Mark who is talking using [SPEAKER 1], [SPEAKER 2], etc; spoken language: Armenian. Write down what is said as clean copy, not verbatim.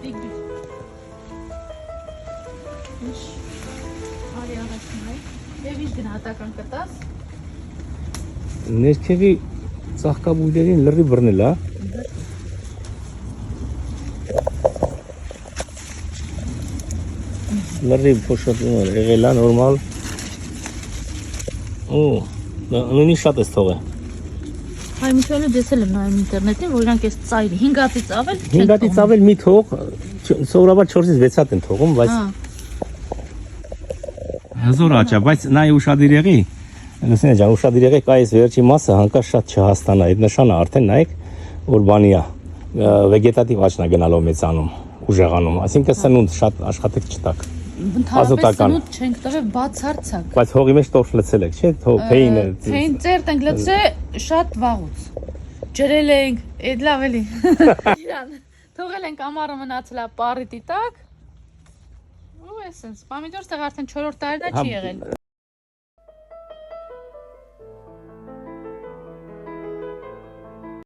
[SPEAKER 1] Բիգ։ Ինչ արի առաջնայ։ Եվ ինչ գնահատական կտաս։
[SPEAKER 2] Ներքևի ծաղկաբույլերին լրի բռնել է։ Լրի փոշոտում է, եղել է նորմալ։ Ու նույնիսկ շատ էս թողը։
[SPEAKER 1] Հայ միշալը դեսել եմ նայում ինտերնետին, որ իրանք էս ծայրի 5 հատից ավել չեն
[SPEAKER 2] 5 հատից ավել մի թող, սովորաբար 4-ից 6 հատ են թողում, բայց հզոր աճա, բայց նայ ուշադիր եղի։ Լսին ջան, ուշադիր եղեք, այս վերջի մասը հանկարծ շատ չհաստանա, այդ նշանը արդեն նայեք, որ բանի է, վեգետատիվ աճն է գնալով մեծանում, ուժեղանում, այսինքն սնունդ շատ աշխատեք չտակ։
[SPEAKER 1] Ընդհանրապես սնունդ չենք տվել բացարձակ։
[SPEAKER 2] Բայց հողի մեջ տորֆ լցել եք, չէ՞, փեյնը։
[SPEAKER 1] Փեյն ծերտ ենք լցրել շատ վաղուց։ Ջրել ենք, այդ լավ էլի։ Իրան, թողել ենք ամառը մնացել է պարիտի տակ։ Ու էսենց, պամիդոր ստեղ արդեն 4-րդ տարին է չի եղել։